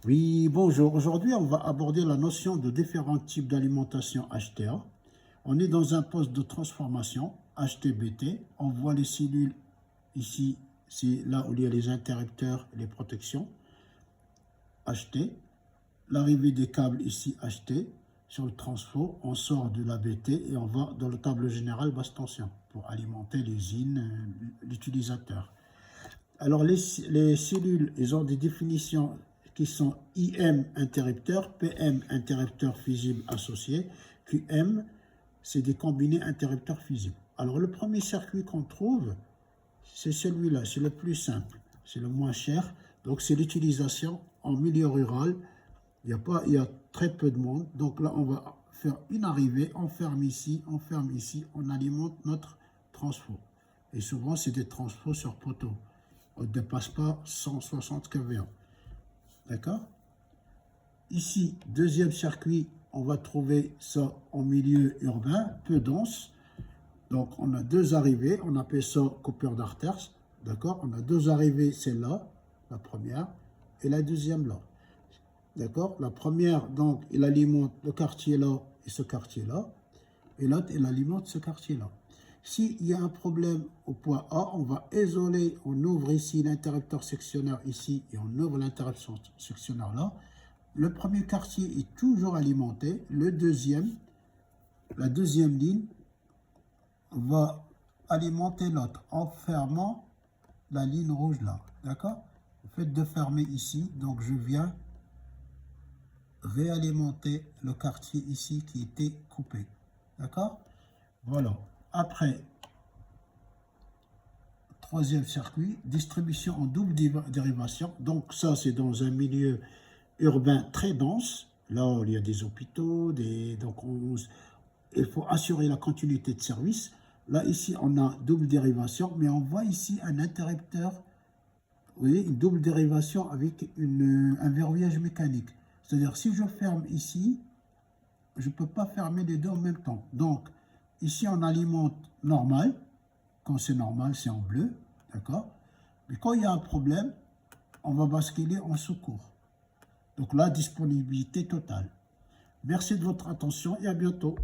Oui, bonjour. Aujourd'hui, on va aborder la notion de différents types d'alimentation HTA. On est dans un poste de transformation HTBT. On voit les cellules ici, c'est là où il y a les interrupteurs et les protections HT. L'arrivée des câbles ici HT. Sur le transfo, on sort de la BT et on va dans le câble général basse tension pour alimenter l'usine, l'utilisateur. Alors, les cellules, ils ont des définitions qui sont IM interrupteur, PM interrupteur fusible associé, QM, c'est des combinés interrupteurs fusibles. Alors, le premier circuit qu'on trouve, c'est celui-là, c'est le plus simple, c'est le moins cher. Donc, c'est l'utilisation en milieu rural. Il y a très peu de monde. Donc là, on va faire une arrivée, on ferme ici, on alimente notre transfo. Et souvent, c'est des transfos sur poteau. On ne dépasse pas 160 kVA. D'accord? Ici, deuxième circuit, on va trouver ça en milieu urbain, peu dense. Donc, on a deux arrivées, on appelle ça coupure d'artères. D'accord? On a deux arrivées, c'est là, la première, et la deuxième là. D'accord? La première, donc, il alimente le quartier là et ce quartier-là. Et l'autre, il alimente ce quartier-là. S'il y a un problème au point A, on va isoler, on ouvre ici l'interrupteur sectionnaire ici et on ouvre l'interrupteur sectionnaire là. Le premier quartier est toujours alimenté. La deuxième ligne va alimenter l'autre en fermant la ligne rouge là. D'accord? Le fait de fermer ici, donc je viens réalimenter le quartier ici qui était coupé. D'accord? Voilà. Après, troisième circuit, distribution en double dérivation. Donc ça, c'est dans un milieu urbain très dense. Là, où il y a des hôpitaux, il faut assurer la continuité de service. Là, ici, on a double dérivation, mais on voit ici un interrupteur, vous voyez, une double dérivation avec un verrouillage mécanique. C'est-à-dire, si je ferme ici, je ne peux pas fermer les deux en même temps. Donc, ici, on alimente normal. Quand c'est normal, c'est en bleu. D'accord? Mais quand il y a un problème, on va basculer en secours. Donc là, disponibilité totale. Merci de votre attention et à bientôt.